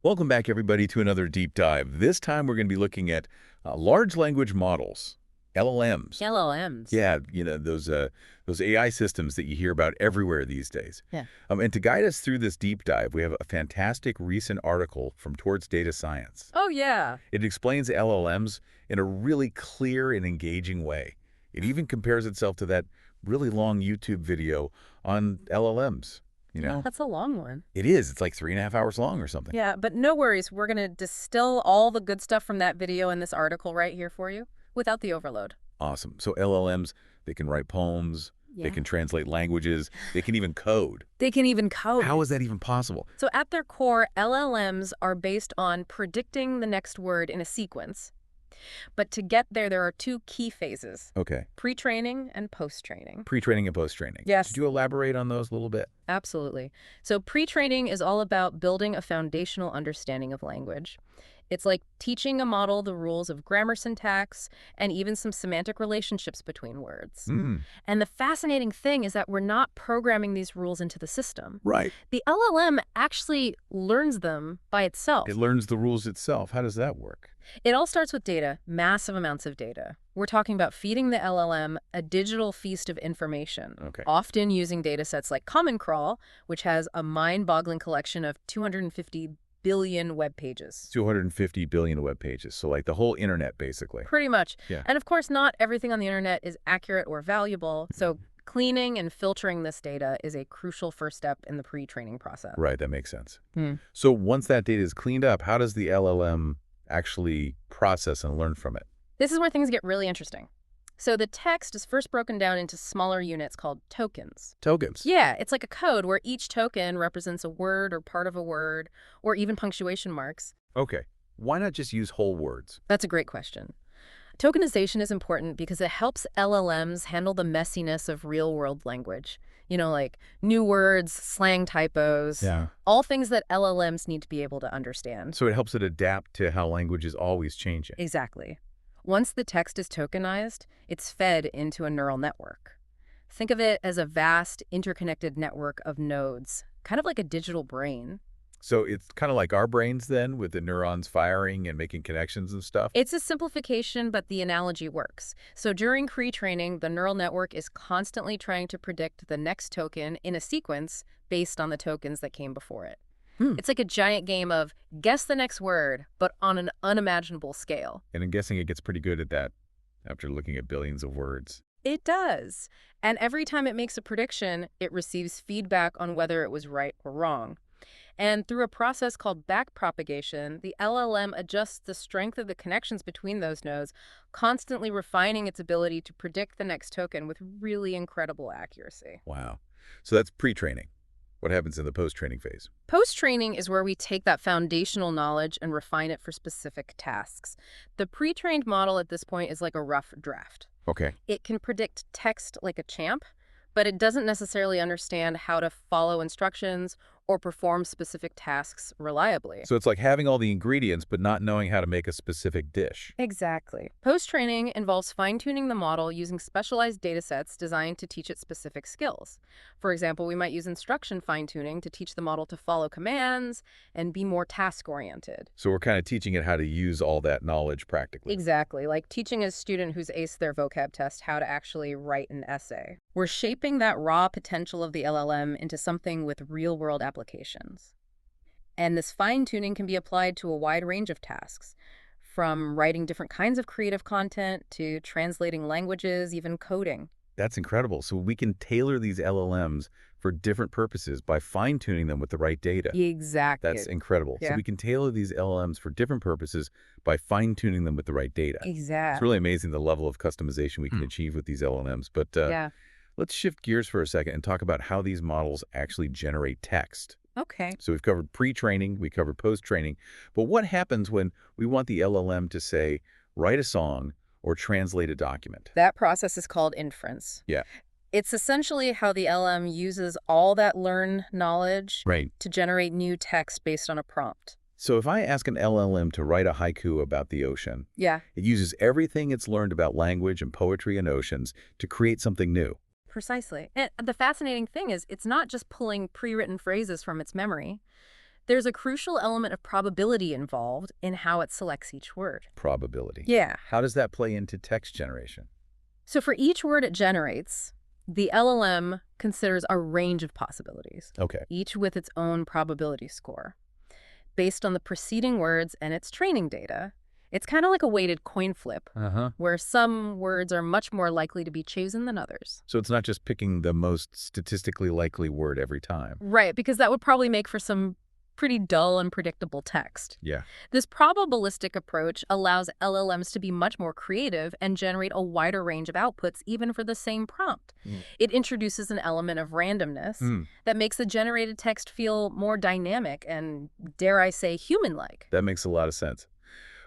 Welcome back, everybody, to another deep dive. This time we're going to be looking at large language models, LLMs. LLMs. Yeah, those AI systems that you hear about everywhere these days. Yeah. And to guide us through this deep dive, we have a fantastic recent article from Towards Data Science. Oh, yeah. It explains LLMs in a really clear and engaging way. It even compares itself to that really long YouTube video on LLMs. Yeah, that's a long one. It is. It's like 3.5 hours long or something. Yeah, but no worries. We're going to distill all the good stuff from that video in this article right here for you without the overload. Awesome. So LLMs, they can write poems, Yeah. they can translate languages, they can even code. They can even code. How is that even possible? So at their core, LLMs are based on predicting the next word in a sequence. But to get there, there are two key phases, Okay. pre-training and post-training. Pre-training and post-training. Yes. Could you elaborate on those a little bit? Absolutely. So pre-training is all about building a foundational understanding of language. It's like teaching a model the rules of grammar syntax and even some semantic relationships between words. And the fascinating thing is that we're not programming these rules into the system. Right. The LLM actually learns them by itself. It learns the rules itself. How does that work? It all starts with data, massive amounts of data. We're talking about feeding the LLM a digital feast of information, Okay. often using data sets like Common Crawl, which has a mind-boggling collection of 250 billion web pages. 250 billion web pages. So like the whole internet, basically. Pretty much. Yeah. And of course, not everything on the internet is accurate or valuable, so cleaning and filtering this data is a crucial first step in the pre-training process. Right. That makes sense. Hmm. So once that data is cleaned up, how does the LLM actually process and learn from it? This is where things get really interesting. So the text is first broken down into smaller units called tokens. Tokens. Yeah, it's like a code where each token represents a word or part of a word, or even punctuation marks. Okay. Why not just use whole words? That's a great question. Tokenization is important because it helps LLMs handle the messiness of real-world language. You know, like new words, slang typos, Yeah. all things that LLMs need to be able to understand. So it helps it adapt to how language is always changing. Exactly. Once the text is tokenized, it's fed into a neural network. Think of it as a vast, interconnected network of nodes, kind of like a digital brain. So it's kind of like our brains then, with the neurons firing and making connections and stuff? It's a simplification, but the analogy works. So during pre-training, the neural network is constantly trying to predict the next token in a sequence based on the tokens that came before it. It's like a giant game of guess the next word, but on an unimaginable scale. And I'm guessing it gets pretty good at that after looking at billions of words. It does. And every time it makes a prediction, it receives feedback on whether it was right or wrong. And through a process called backpropagation, the LLM adjusts the strength of the connections between those nodes, constantly refining its ability to predict the next token with really incredible accuracy. Wow. So that's pre-training. What happens in the post-training phase? Post-training is where we take that foundational knowledge and refine it for specific tasks. The pre-trained model at this point is like a rough draft. Okay. It can predict text like a champ, but it doesn't necessarily understand how to follow instructions or perform specific tasks reliably. So it's like having all the ingredients but not knowing how to make a specific dish. Exactly. Post-training involves fine-tuning the model using specialized data sets designed to teach it specific skills. For example, we might use instruction fine-tuning to teach the model to follow commands and be more task-oriented. So we're kind of teaching it how to use all that knowledge practically. Exactly, like teaching a student who's aced their vocab test how to actually write an essay. We're shaping that raw potential of the LLM into something with real-world applications. And this fine-tuning can be applied to a wide range of tasks, from writing different kinds of creative content to translating languages, even coding. That's incredible. So we can tailor these LLMs for different purposes by fine-tuning them with the right data. Exactly. That's incredible. So Yeah. we can tailor these LLMs for different purposes by fine-tuning them with the right data. It's Exactly. really amazing the level of customization we can achieve with these LLMs. But Yeah. let's shift gears for a second and talk about how these models actually generate text. Okay. So we've covered pre-training, we covered post-training, but what happens when we want the LLM to, say, write a song or translate a document? That process is called inference. Yeah. It's essentially how the LM uses all that learned knowledge Right. to generate new text based on a prompt. So if I ask an LLM to write a haiku about the ocean, Yeah, it uses everything it's learned about language and poetry and oceans to create something new. precisely. And the fascinating thing is it's not just pulling pre-written phrases from its memory. There's a crucial element of probability involved in how it selects each word. Probability. Yeah. How does that play into text generation? So for each word it generates, the LLM considers a range of possibilities, Okay. each with its own probability score. Based on the preceding words and its training data, it's kind of like a weighted coin flip, Uh-huh. where some words are much more likely to be chosen than others. So it's not just picking the most statistically likely word every time. Right, because that would probably make for some pretty dull and predictable text. Yeah. This probabilistic approach allows LLMs to be much more creative and generate a wider range of outputs even for the same prompt. It introduces an element of randomness that makes the generated text feel more dynamic and, dare I say, human-like. That makes a lot of sense.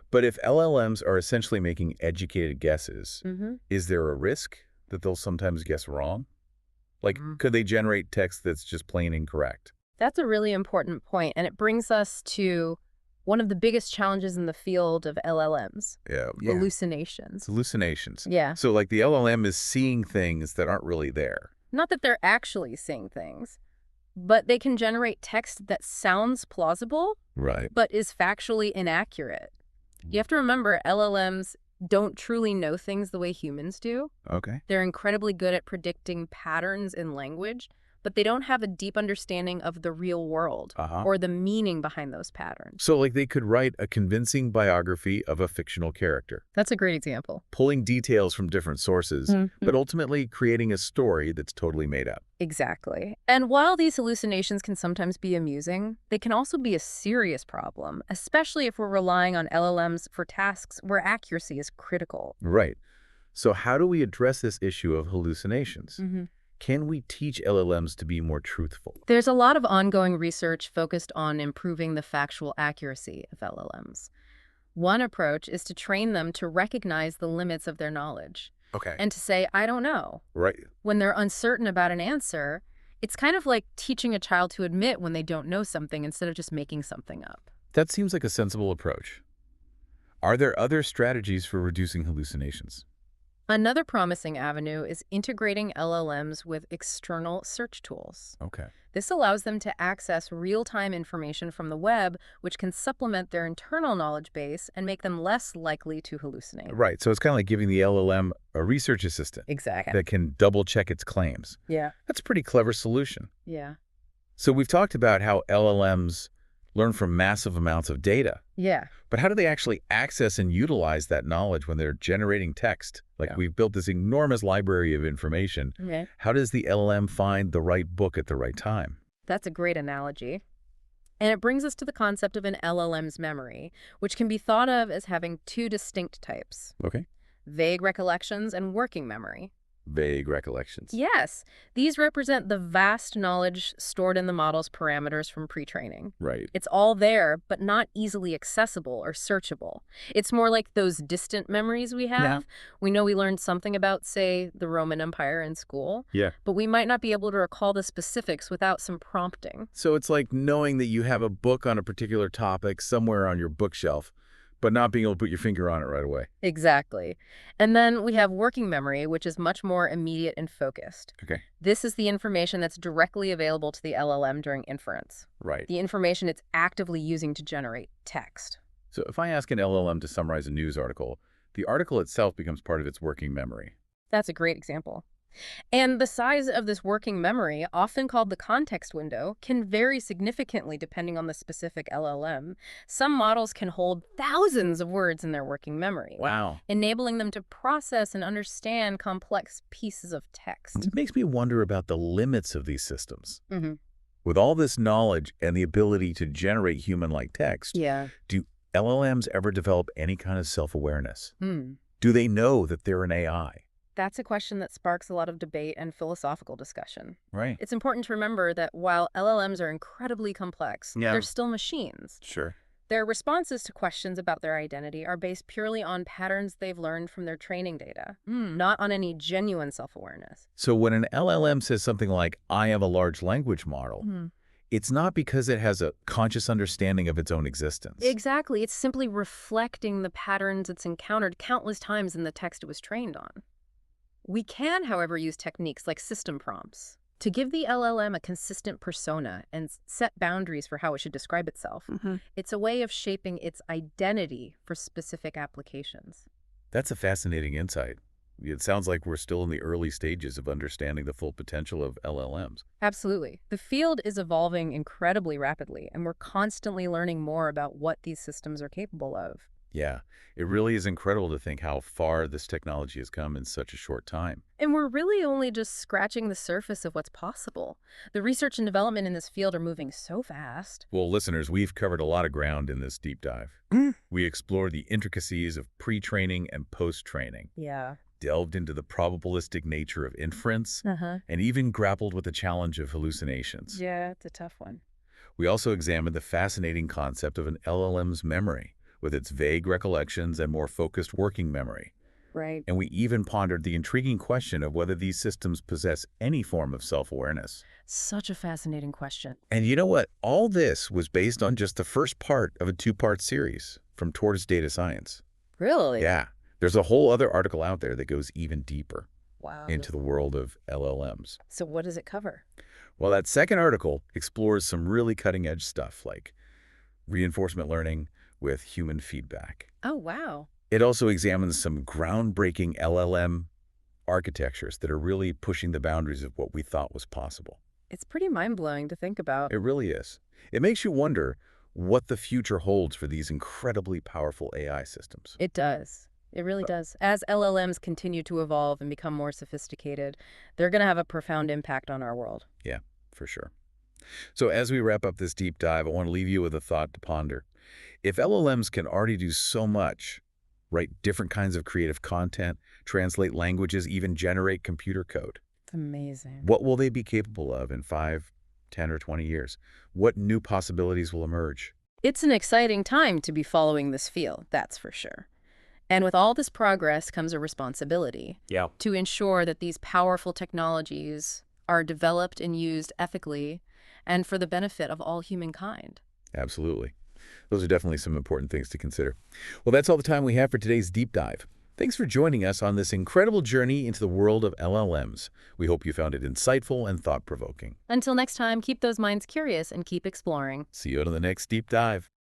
But if LLMs are essentially making educated guesses, is there a risk that they'll sometimes guess wrong? Like, could they generate text that's just plain incorrect? That's a really important point, and it brings us to one of the biggest challenges in the field of LLMs, Yeah. hallucinations. It's hallucinations. Yeah. So like the LLM is seeing things that aren't really there. Not that they're actually seeing things, but they can generate text that sounds plausible, Right. but is factually inaccurate. You have to remember, LLMs don't truly know things the way humans do. Okay. They're incredibly good at predicting patterns in language, but they don't have a deep understanding of the real world or the meaning behind those patterns. So like they could write a convincing biography of a fictional character, That's a great example. pulling details from different sources, but ultimately creating a story that's totally made up. Exactly. And while these hallucinations can sometimes be amusing, they can also be a serious problem, especially if we're relying on LLMs for tasks where accuracy is critical. Right. So how do we address this issue of hallucinations? Can we teach LLMs to be more truthful? There's a lot of ongoing research focused on improving the factual accuracy of LLMs. One approach is to train them to recognize the limits of their knowledge Okay. and to say, I don't know. Right. When they're uncertain about an answer, it's kind of like teaching a child to admit when they don't know something instead of just making something up. That seems like a sensible approach. Are there other strategies for reducing hallucinations? Another promising avenue is integrating LLMs with external search tools. Okay. This allows them to access real-time information from the web, which can supplement their internal knowledge base and make them less likely to hallucinate. Right. So it's kind of like giving the LLM a research assistant Exactly. that can double-check its claims. Yeah. That's a pretty clever solution. Yeah. So we've talked about how LLMs learn from massive amounts of data. Yeah. But how do they actually access and utilize that knowledge when they're generating text? Like we've built this enormous library of information. Okay. How does the LLM find the right book at the right time? That's a great analogy. And it brings us to the concept of an LLM's memory, which can be thought of as having two distinct types: Okay. vague recollections and working memory. Vague recollections. Yes, these represent the vast knowledge stored in the model's parameters from pre-training. Right. It's all there, but not easily accessible or searchable. It's more like those distant memories we have. Yeah. We know we learned something about, say, the Roman Empire in school, Yeah. but we might not be able to recall the specifics without some prompting. So it's like knowing that you have a book on a particular topic somewhere on your bookshelf, but not being able to put your finger on it right away. Exactly. And then we have working memory, which is much more immediate and focused. Okay. This is the information that's directly available to the LLM during inference, Right. the information it's actively using to generate text. So if I ask an LLM to summarize a news article, the article itself becomes part of its working memory. That's a great example. And the size of this working memory, often called the context window, can vary significantly depending on the specific LLM. Some models can hold thousands of words in their working memory, Wow. enabling them to process and understand complex pieces of text. It makes me wonder about the limits of these systems. Mm-hmm. With all this knowledge and the ability to generate human-like text, Yeah. do LLMs ever develop any kind of self-awareness? Hmm. Do they know that they're an AI? That's a question that sparks a lot of debate and philosophical discussion. Right. It's important to remember that while LLMs are incredibly complex, Yeah. they're still machines. Sure. Their responses to questions about their identity are based purely on patterns they've learned from their training data, not on any genuine self-awareness. So when an LLM says something like, I am a large language model, it's not because it has a conscious understanding of its own existence. Exactly. It's simply reflecting the patterns it's encountered countless times in the text it was trained on. We can, however, use techniques like system prompts, to give the LLM a consistent persona and set boundaries for how it should describe itself. It's a way of shaping its identity for specific applications. That's a fascinating insight. It sounds like we're still in the early stages of understanding the full potential of LLMs. Absolutely. The field is evolving incredibly rapidly, and we're constantly learning more about what these systems are capable of. Yeah, it really is incredible to think how far this technology has come in such a short time. And we're really only just scratching the surface of what's possible. The research and development in this field are moving so fast. Well, listeners, we've covered a lot of ground in this deep dive. We explored the intricacies of pre-training and post-training, Yeah. delved into the probabilistic nature of inference, and even grappled with the challenge of hallucinations. Yeah, it's a tough one. We also examined the fascinating concept of an LLM's memory, with its vague recollections and more focused working memory. Right. And we even pondered the intriguing question of whether these systems possess any form of self-awareness. Such a fascinating question. And you know what? All this was based on just the first part of a two-part series from Tortoise Data Science. Really? Yeah, there's a whole other article out there that goes even deeper Wow. into the world of LLMs. So what does it cover? Well, that second article explores some really cutting-edge stuff like reinforcement learning with human feedback. Oh, wow. It also examines some groundbreaking LLM architectures that are really pushing the boundaries of what we thought was possible. It's pretty mind-blowing to think about. It really is. It makes you wonder what the future holds for these incredibly powerful AI systems. It does. It really does. As LLMs continue to evolve and become more sophisticated, they're going to have a profound impact on our world. Yeah, for sure. So as we wrap up this deep dive, I want to leave you with a thought to ponder. If LLMs can already do so much, write different kinds of creative content, translate languages, even generate computer code, It's amazing. what will they be capable of in 5, 10, or 20 years? What new possibilities will emerge? It's an exciting time to be following this field, that's for sure. And with all this progress comes a responsibility to ensure that these powerful technologies are developed and used ethically and for the benefit of all humankind. Absolutely. Those are definitely some important things to consider. Well, that's all the time we have for today's deep dive. Thanks for joining us on this incredible journey into the world of LLMs. We hope you found it insightful and thought-provoking. Until next time, keep those minds curious and keep exploring. See you on the next deep dive.